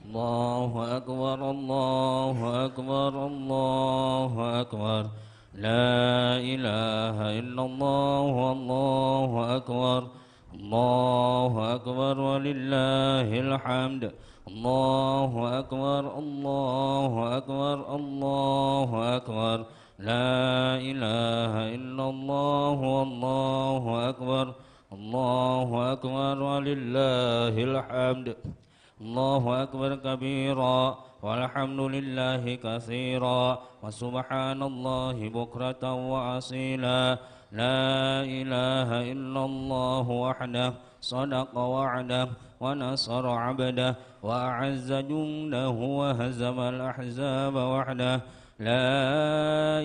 الله أكبر الله أكبر الله أكبر لا إله إلا الله والله أكبر الله أكبر ولله الحمد الله أكبر الله أكبر الله أكبر لا إله إلا الله والله أكبر الله أكبر ولله الحمد الله أكبر كبيرا والحمد لله كثيرا وسبحان الله بكرة وأصيلا لا إله إلا الله وحده صدق وعده ونصر عبده وأعز جنده وهزم الأحزاب وحده لا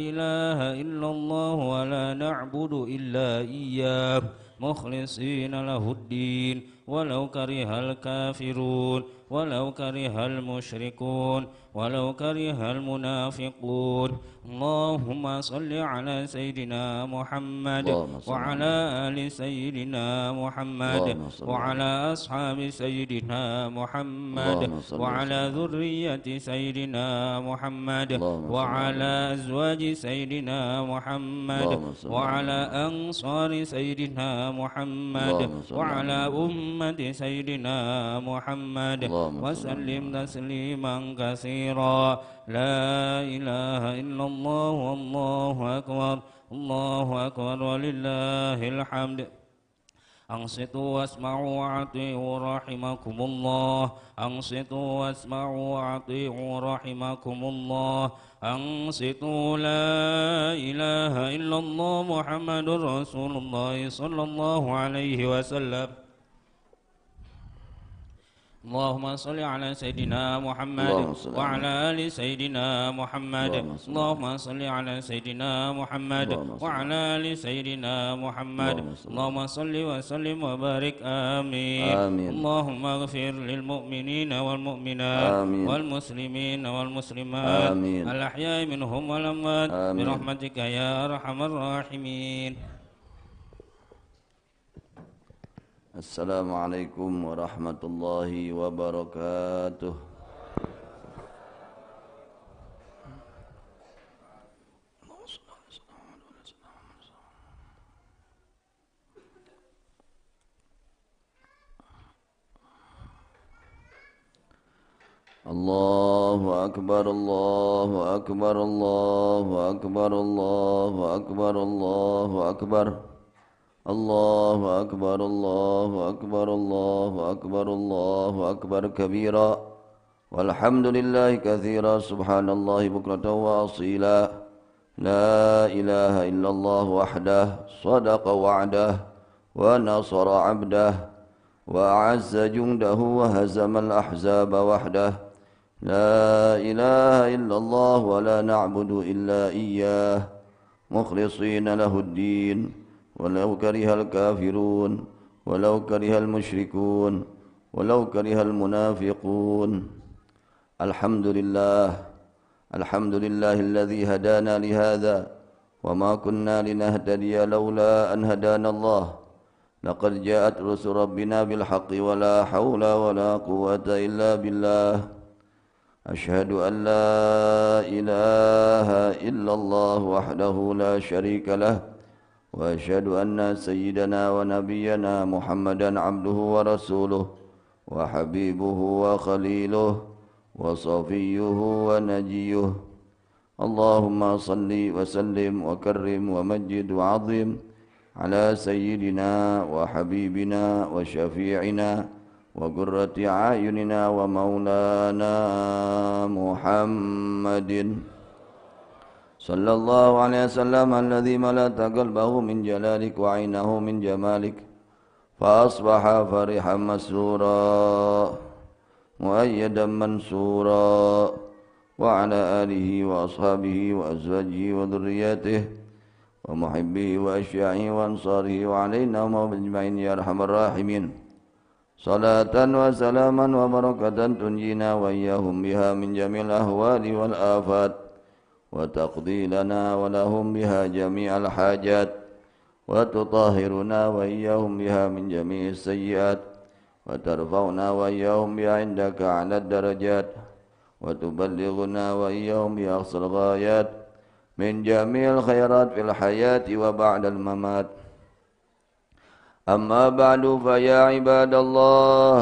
إله إلا الله ولا نعبد إلا إياه مخلصين له الدين ولو كره الكافرون ولو كره المشركون ولو كره المنافقون اللهم صل على سيدنا محمد وعلى آل سيدنا محمد وعلى أصحاب سيدنا محمد وعلى ذرية سيدنا محمد وعلى أزواج سيدنا محمد وعلى أنصار سيدنا محمد وعلى أمة سيدنا محمد وسلم تسليما كثيرا لا إله إلا الله والله أكبر الله أكبر ولله الحمد أنصتوا واسمعوا وأطيعوا رحمكم الله أنصتوا واسمعوا وأطيعوا رحمكم الله أنصتوا لا إله إلا الله محمد رسول الله صلى الله عليه وسلم اللهم صل على سيدنا محمد وعلى آل سيدنا محمد اللهم صل على سيدنا محمد وعلى آل سيدنا محمد اللهم صل وسلم وبارك آمين اللهم اغفر للمؤمنين والمؤمنات والمسلمين والمسلمات الأحياء منهم والأموات برحمتك يا أرحم الراحمين. Assalamualaikum warahmatullahi wabarakatuh. Allahu akbar Allahu akbar Allahu akbar Allahu akbar Allahu akbar Allahu akbar Allahu akbar Allahu akbar Allahu akbar kabira walhamdulillahi katsira subhanallahi bukratan wa asila la ilaha illallah wahdah sadaqa wa'dah wa nasara 'abdah wa a'azza jundahu wa hazama al-ahzaba wahdah la ilaha illallah wa la na'budu illa iyyah mukhlishina lahud-din ولو كره الكافرون ولو كره المشركون ولو كره المنافقون الحمد لله الذي هدانا لهذا وما كنا لنهتدي لولا أن هدانا الله لقد جاءت رسل ربنا بالحق ولا حول ولا قوة إلا بالله أشهد أن لا إله إلا الله وحده لا شريك له وأشهد أن سيدنا ونبينا محمدا عبده ورسوله وحبيبه وخليله وصفيه ونجيه اللهم صل وسلم وكرم ومجد وعظم على سيدنا وحبيبنا وشفيعنا وقرة أعيننا ومولانا محمد صلى الله عليه وسلم الذي ملأت قلبه من جلالك وعينه من جمالك فأصبح فرحا مسرورا مؤيدا منصورا وعلى آله وأصحابه وأزواجه وذرياته ومحبه وأشياعه وأنصاره وعلينا وأجمعين يا أرحم الراحمين صلاة وسلاما وبركة تنجينا وإياهم بها من جميع الأهوال والآفات وتقضي لنا ولهم بها جميع الحاجات وتطهرنا وإياهم بها من جميع السيئات وترفعنا وإياهم بها عندك على الدرجات وتبلغنا وإياهم بها أقصى الغايات من جميع الخيرات في الحياة وبعد الممات. أما بعد فيا عباد الله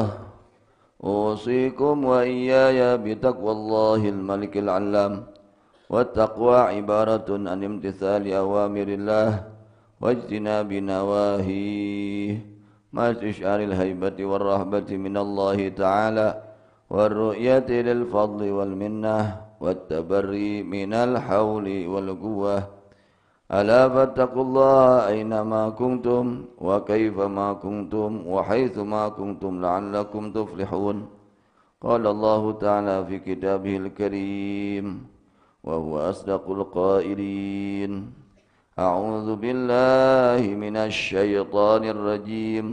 أوصيكم وإياي بتقوى الله الملك العلام. والتقوى عبارة عن امتثال أوامر الله واجتناب نواهيه مع استشعار الهيبة والرهبة من الله تعالى والرؤية للفضل والمنة والتبري من الحول والقوة. ألا فاتقوا الله أينما كنتم وكيفما كنتم وحيثما كنتم لعلكم تفلحون. قال الله تعالى في كتابه الكريم وهو أصدق القائلين: أعوذ بالله من الشيطان الرجيم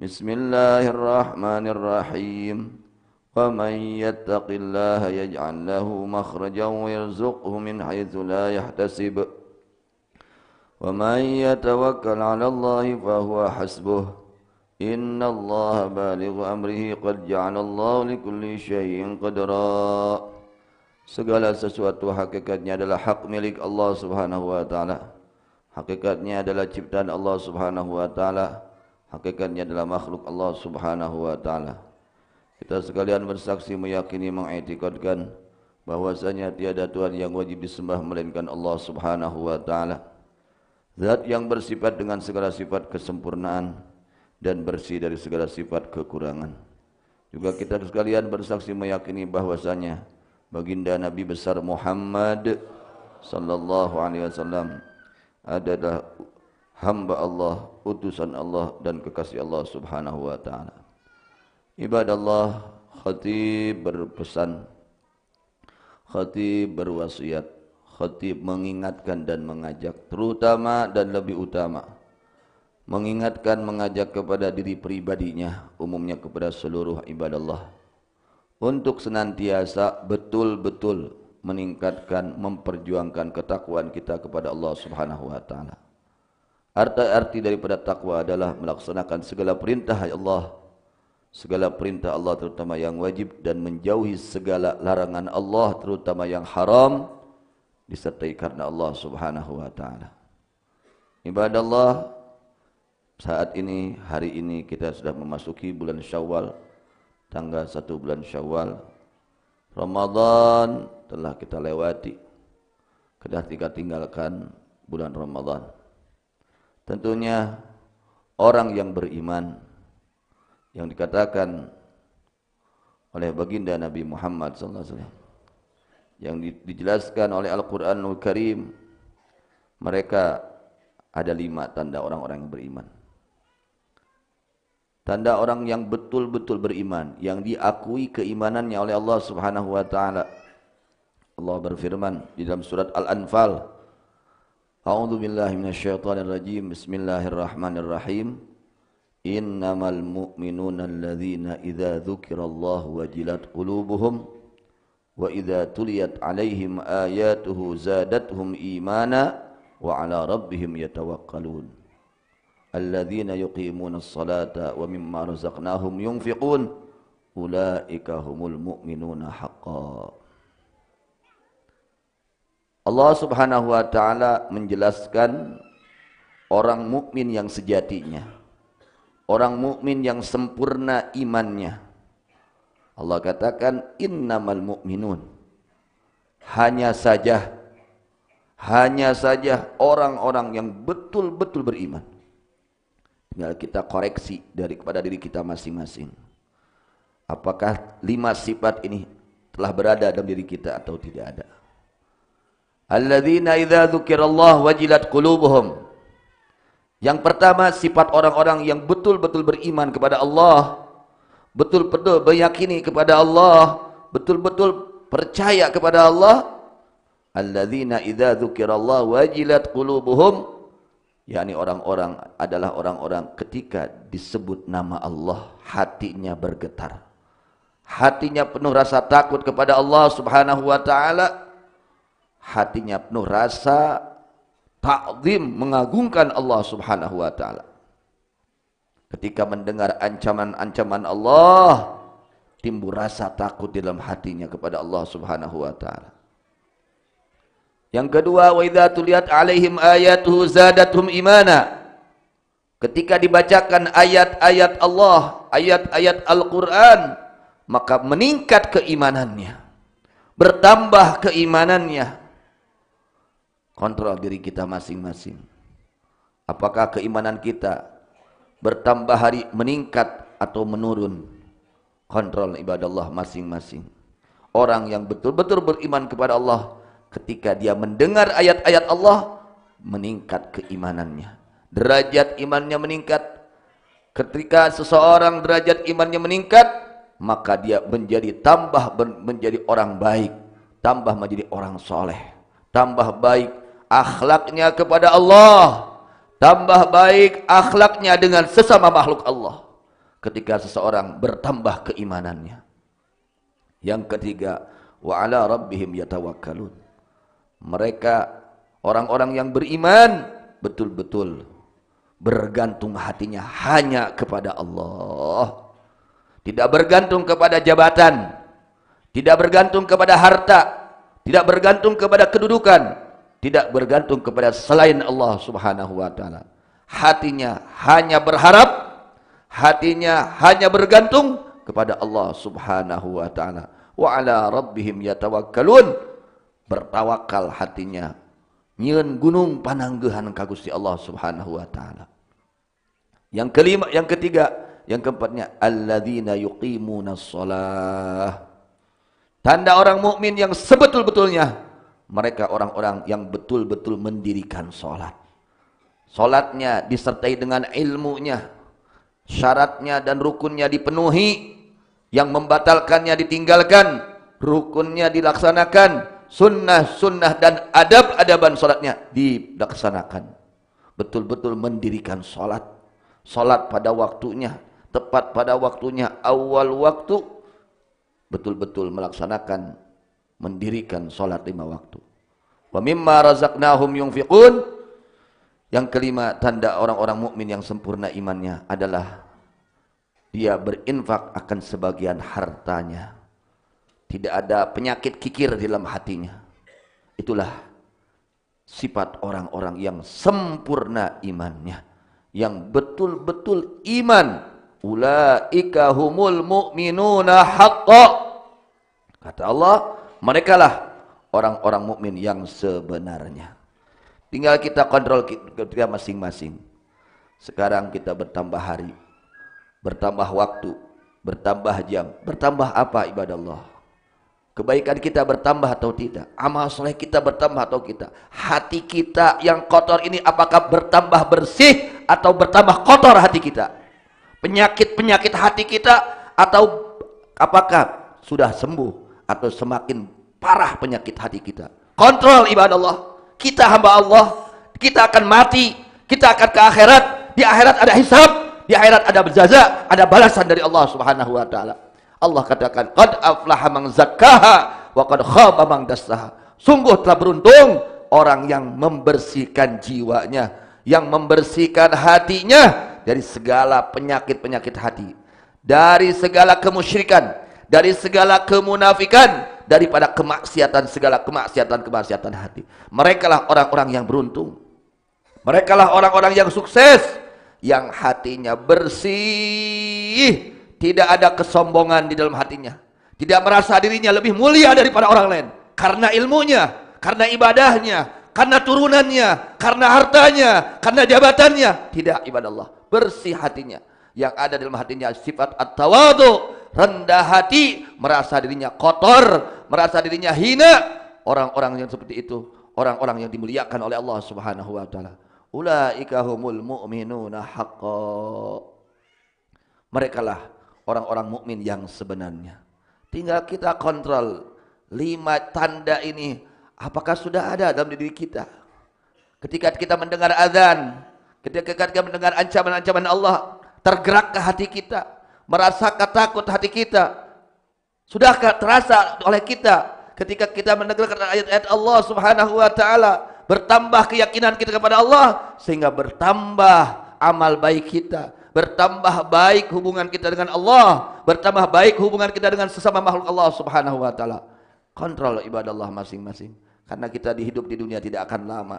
بسم الله الرحمن الرحيم ومن يتق الله يجعل له مخرجا ويرزقه من حيث لا يحتسب ومن يتوكل على الله فهو حسبه إن الله بالغ أمره قد جعل الله لكل شيء قدرا. Segala sesuatu hakikatnya adalah hak milik Allah Subhanahu wa taala. Hakikatnya adalah ciptaan Allah Subhanahu wa taala. Hakikatnya adalah makhluk Allah Subhanahu wa taala. Kita sekalian bersaksi meyakini mengiktikadkan bahwasanya tiada Tuhan yang wajib disembah melainkan Allah Subhanahu wa taala. Zat yang bersifat dengan segala sifat kesempurnaan dan bersih dari segala sifat kekurangan. Juga kita sekalian bersaksi meyakini bahwasanya baginda Nabi besar Muhammad sallallahu alaihi wasallam adalah hamba Allah, utusan Allah dan kekasih Allah Subhanahu wa taala. Ibadallah, khatib berpesan, khatib berwasiat, khatib mengingatkan dan mengajak, terutama dan lebih utama mengingatkan, mengajak kepada diri pribadinya, umumnya kepada seluruh ibadallah, untuk senantiasa betul-betul meningkatkan, memperjuangkan ketakwaan kita kepada Allah Subhanahu wa taala. Arti daripada takwa adalah melaksanakan segala perintah Allah, segala perintah Allah terutama yang wajib, dan menjauhi segala larangan Allah terutama yang haram, disertai karena Allah Subhanahu wa taala. Ibadallah, saat ini, hari ini kita sudah memasuki bulan Syawal, tanggal 1 bulan Syawal. Ramadan telah kita lewati, kita tinggalkan bulan Ramadan. Tentunya orang yang beriman, yang dikatakan oleh baginda Nabi Muhammad SAW, yang dijelaskan oleh Al-Quranul Karim, mereka ada 5 tanda orang-orang yang beriman. Tanda orang yang betul-betul beriman, yang diakui keimanannya oleh Allah Subhanahu wa taala. Allah berfirman di dalam surat Al-Anfal, A'udzu billahi minasyaitonir rajim. Bismillahirrahmanirrahim. Innamal mu'minuna alladzina idza dzukirallahu wajilat qulubuhum wa idza tuliyat 'alaihim ayatuhu zadatuhum imana wa 'ala rabbihim yatawakkalun. Alladzina yuqimuna as-salata wa mimma razaqnahum yunfiqun ulaika humul mu'minuna haqqan. Allah Subhanahu wa taala menjelaskan orang mukmin yang sejatinya, orang mukmin yang sempurna imannya. Allah katakan innamal mu'minun, hanya saja orang-orang yang betul-betul beriman. Tinggal kita koreksi kepada diri kita masing-masing. Apakah 5 sifat ini telah berada dalam diri kita atau tidak ada? Alladzina idza dzukirallahu wajilat qulubuhum. Yang pertama, sifat orang-orang yang betul-betul beriman kepada Allah, betul-betul meyakini kepada Allah, betul-betul percaya kepada Allah. Alladzina idza dzukirallahu wajilat qulubuhum, yakni orang-orang adalah orang-orang ketika disebut nama Allah hatinya bergetar, hatinya penuh rasa takut kepada Allah Subhanahu wa taala, hatinya penuh rasa ta'zim, mengagungkan Allah Subhanahu wa taala. Ketika mendengar ancaman-ancaman Allah, timbul rasa takut di dalam hatinya kepada Allah Subhanahu wa taala. Yang kedua, wa idza tuliyat alaihim ayatuhu zadatuhum imana. Ketika dibacakan ayat-ayat Allah, ayat-ayat Al-Qur'an, maka meningkat keimanannya, bertambah keimanannya. Kontrol diri kita masing-masing. Apakah keimanan kita bertambah hari, meningkat atau menurun? Kontrol ibadah Allah masing-masing. Orang yang betul-betul beriman kepada Allah, ketika dia mendengar ayat-ayat Allah, meningkat keimanannya, derajat imannya meningkat. Ketika seseorang derajat imannya meningkat, maka dia menjadi menjadi orang baik, tambah menjadi orang soleh, tambah baik akhlaknya kepada Allah, tambah baik akhlaknya dengan sesama makhluk Allah. Ketika seseorang bertambah keimanannya. Yang ketiga, wa ala rabbihim yatawakkalun. Mereka orang-orang yang beriman betul-betul bergantung hatinya hanya kepada Allah. Tidak bergantung kepada jabatan, tidak bergantung kepada harta, tidak bergantung kepada kedudukan, tidak bergantung kepada selain Allah Subhanahu wa taala. Hatinya hanya berharap, hatinya hanya bergantung kepada Allah Subhanahu wa taala. Wa ala rabbihim yatawakkalun. Bertawakal hatinya, nyieun gunung pananggehan ka Gusti Allah Subhanahu wa taala. Yang kelima, yang ketiga, yang keempatnya, alladzina yuqimunas shalah. Tanda orang mukmin yang sebetul-betulnya, mereka orang-orang yang betul-betul mendirikan salat. Salatnya disertai dengan ilmunya, syaratnya dan rukunnya dipenuhi, yang membatalkannya ditinggalkan, rukunnya dilaksanakan, sunnah-sunnah dan adab-adaban salatnya dilaksanakan. Betul-betul mendirikan salat, salat pada waktunya, tepat pada waktunya, awal waktu, betul-betul melaksanakan, mendirikan salat 5 waktu. Wa mimma razaqnahum yunfiqun. Yang kelima, tanda orang-orang mukmin yang sempurna imannya adalah dia berinfak akan sebagian hartanya. Tidak ada penyakit kikir di dalam hatinya. Itulah sifat orang-orang yang sempurna imannya, yang betul-betul iman. Ulaika humul mu'minuna haqqa. Kata Allah, merekalah orang-orang mukmin yang sebenarnya. Tinggal kita kontrol kita masing-masing. Sekarang kita bertambah hari, bertambah waktu, bertambah jam, bertambah apa ibadah Allah? Kebaikan kita bertambah atau tidak? Amal soleh kita bertambah atau tidak? Hati kita yang kotor ini apakah bertambah bersih atau bertambah kotor hati kita? Penyakit-penyakit hati kita atau apakah sudah sembuh atau semakin parah penyakit hati kita? Kontrol ibadah Allah. Kita hamba Allah, kita akan mati, kita akan ke akhirat. Di akhirat ada hisab, di akhirat ada jaza, ada balasan dari Allah Subhanahu wa taala. Allah katakan, qad aflaha man zakkaha wa qad khaba man dassaha. Sungguh telah beruntung orang yang membersihkan jiwanya, yang membersihkan hatinya dari segala penyakit-penyakit hati, dari segala kemusyrikan, dari segala kemunafikan, daripada kemaksiatan, segala kemaksiatan hati. Merekalah orang-orang yang beruntung. Merekalah orang-orang yang sukses, yang hatinya bersih, tidak ada kesombongan di dalam hatinya, tidak merasa dirinya lebih mulia daripada orang lain karena ilmunya, karena ibadahnya, karena turunannya, karena hartanya, karena jabatannya. Tidak, ibadah Allah, bersih hatinya. Yang ada dalam hatinya sifat at-tawadhu, rendah hati, merasa dirinya kotor, merasa dirinya hina. Orang-orang yang seperti itu, orang-orang yang dimuliakan oleh Allah Subhanahu wa taala. Ulaika humul mu'minuna haqqan. Merekalah orang-orang mukmin yang sebenarnya. Tinggal kita kontrol 5 tanda ini, apakah sudah ada dalam diri kita? Ketika kita mendengar azan, ketika kita mendengar ancaman-ancaman Allah, tergerak ke hati kita, merasakan takut hati kita. Sudahkah terasa oleh kita ketika kita mendengarkan ayat-ayat Allah Subhanahu wa taala, bertambah keyakinan kita kepada Allah sehingga bertambah amal baik kita, bertambah baik hubungan kita dengan Allah, bertambah baik hubungan kita dengan sesama makhluk Allah Subhanahu wa taala. Kontrol ibadah Allah masing-masing. Karena kita hidup di dunia tidak akan lama.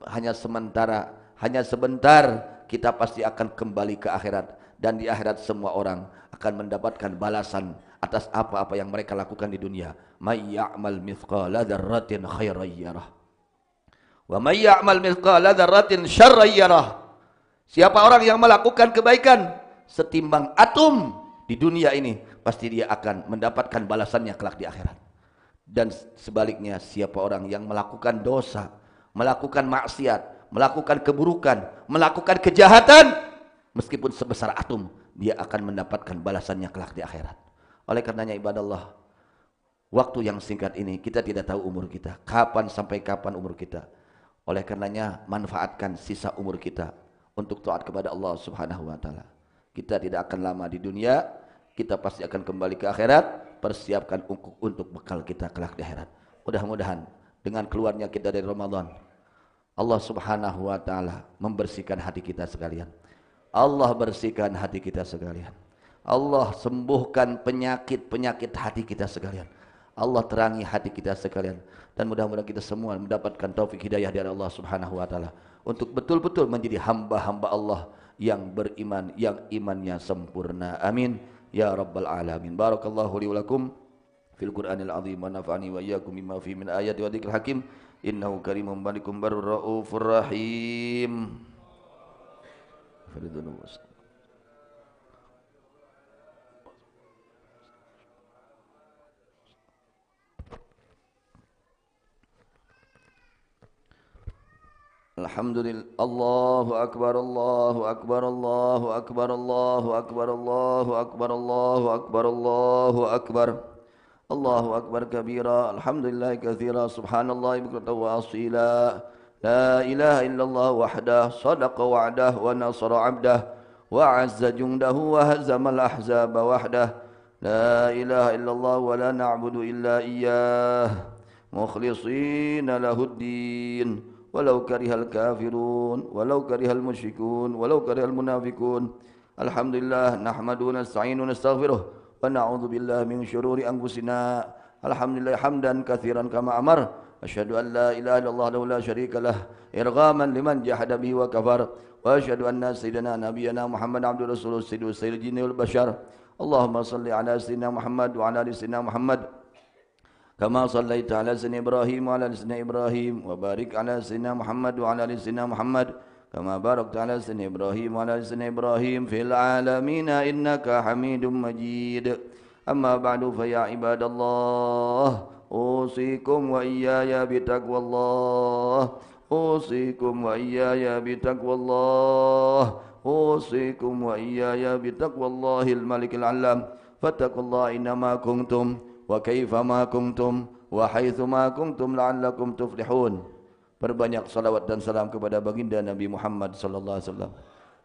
Hanya sementara, hanya sebentar, kita pasti akan kembali ke akhirat, dan di akhirat semua orang akan mendapatkan balasan atas apa-apa yang mereka lakukan di dunia. May ya'mal mithqala dzarratin khairan yarah. Wa may ya'mal mithqala dzarratin syarran yarah. Siapa orang yang melakukan kebaikan setimbang atom di dunia ini, pasti dia akan mendapatkan balasannya kelak di akhirat. Dan sebaliknya, siapa orang yang melakukan dosa, melakukan maksiat, melakukan keburukan, melakukan kejahatan, meskipun sebesar atom, dia akan mendapatkan balasannya kelak di akhirat. Oleh karenanya ibadah Allah, waktu yang singkat ini kita tidak tahu umur kita, kapan sampai kapan umur kita. Oleh karenanya manfaatkan sisa umur kita untuk taat kepada Allah Subhanahu wa taala. Kita tidak akan lama di dunia, kita pasti akan kembali ke akhirat. Persiapkan untuk bekal kita kelak di akhirat. Mudah-mudahan dengan keluarnya kita dari Ramadan, Allah Subhanahu wa taala membersihkan hati kita sekalian. Allah bersihkan hati kita sekalian. Allah sembuhkan penyakit-penyakit hati kita sekalian. Allah terangi hati kita sekalian, dan mudah-mudahan kita semua mendapatkan taufik hidayah dari Allah Subhanahu wa taala untuk betul-betul menjadi hamba-hamba Allah yang beriman, yang imannya sempurna. Amin ya rabbal alamin. Barakallahu li wa lakum fil Qur'anil azim wa nafa'ani wa iyyakum bima fihi min ayati wa dzikril hakim. Innahu karimun malikum barur raufur rahim. Alhamdulillah. Allahu akbar, Allahu akbar, Allahu akbar, Allahu akbar, Allahu akbar, Allahu akbar, Allahu akbar. Allahu akbar kabira, alhamdulillah katsira, subhanallah bukratan wa asila. La ilaha illallah wahdah, sadaqa wa'dah wa nasara 'abdah wa 'azza jundahu wa hazamal ahzaba wahdah. La ilaha illallah wa la na'budu illa iyyah mukhlishina lahuddin. Walau karihal kafirun, walau karihal musyrikun, walau karihal munafikun. Alhamdulillah, nahmadu wa nasta'inu wa nastaghfiruh wa na'udzu billahi min syururi anfusina. Alhamdulillah hamdan katsiran kama amar. Asyhadu an la ilaha illallah wa la syarika lah, irghaman liman jahada bihi wa kafar. Wa asyhadu anna sayyidina nabiyyana Muhammad abdur rasulullah sayyidul jinni wal bashar. Allahumma salli ala sayyidina Muhammad wa ala ali sayyidina Muhammad kama sallaita ala sayyidina Ibrahim wa ala ali sayyidina Ibrahim, wa barik ala sayyidina Muhammad wa ala ali sayyidina Muhammad kama barakta ala sayyidina Ibrahim wa ala ali sayyidina Ibrahim fil alamin innaka Hamidum Majid. Amma ba'du, fa ya ibadallah, usikum wa iyaya bitaqwallah, usikum wa iyaya bitaqwallah, usikum wa iyaya bitaqwallahil malikil alam. Fattaqullaha innama kuntum wa kaifama kuntum wa haitsuma kuntum la'allakum tuflihun. Perbanyak salawat dan salam kepada baginda Nabi Muhammad sallallahu alaihi wasallam.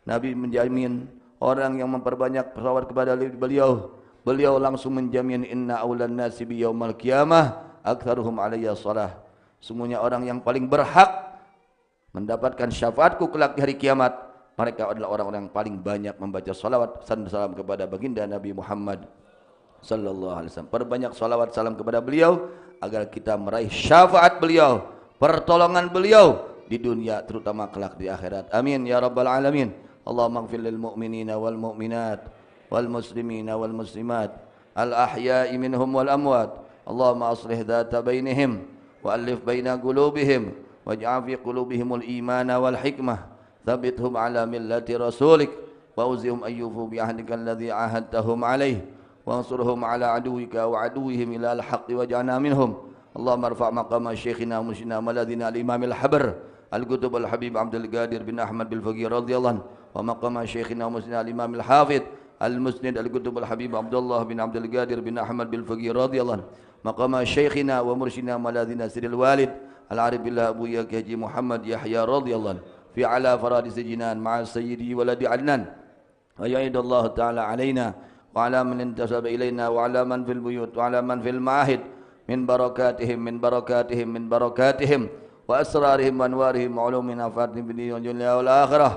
Nabi menjamin orang yang memperbanyak salawat kepada beliau, beliau langsung menjamin inna aulan nasi bi yaumal qiyamah aktsaruhum alayya shalah. Sungguhnya orang yang paling berhak mendapatkan syafaatku kelak di hari kiamat, mereka adalah orang-orang yang paling banyak membaca salawat dan salam kepada baginda Nabi Muhammad sallallahu alaihi wasallam. Perbanyak salawat salam kepada beliau agar kita meraih syafaat beliau, pertolongan beliau di dunia terutama kelak di akhirat. Amin ya rabbal alamin. Allahumma ighfir lil mu'minina wal mu'minat wal muslimina wal muslimat al ahya'i minhum wal amwat. Allahumma aslih dhata bainihim wa alif baina qulubihim waj'al fi qulubihimul imana wal hikmah. Thabbithum ala millati rasulik wa uzihum ayyufu bi ahdika alladhi ahadtahum alayhi وانصرهم على عدوك وعدوهم إلى الحق واجعلنا منهم. اللهم ارفع مقام شيخنا ومرشدنا ملاذنا الإمام الحبر القطب الحبيب عبد القادر بن أحمد بالفقيه رضي الله عنه، ومقام شيخنا ومرشدنا الإمام الحافظ المسند القطب الحبيب عبد الله بن عبد القادر بن أحمد بالفقيه رضي الله عنه، مقام شيخنا ومرشدنا ملاذنا سيد الوالد العارف بالله أبو يحيى محمد يحيى رضي الله عنه في على فرادس الجنان مع سيدي ولد عدنان. ويعيد الله تعالى علينا وعلى من انتسب إلينا وعلى من في البيوت وعلى من في المعاهد من بركاتهم وأسرارهم وأنوارهم وعلوم نافعة في الدنيا والآخرة.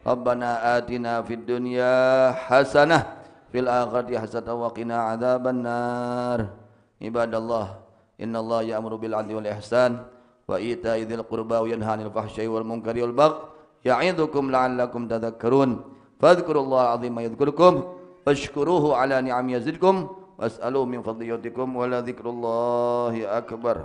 Rabbana atina fid dunya hasanah fil akhirati hasanah wa qina adzabannar. Ibadallah, innallaha ya'muru bil 'adli wal ihsan wa ita'i dzil qurba wa yanha 'anil fahsya'i wal munkari wal baghi ya'idzukum la'allakum tadhakkarun. Fadhkurullaha 'azima yadhkurkum washkuruhu 'ala ni'amihi yazidkum was'aluhu min fadliyatikum wa la dzikrullahi akbar.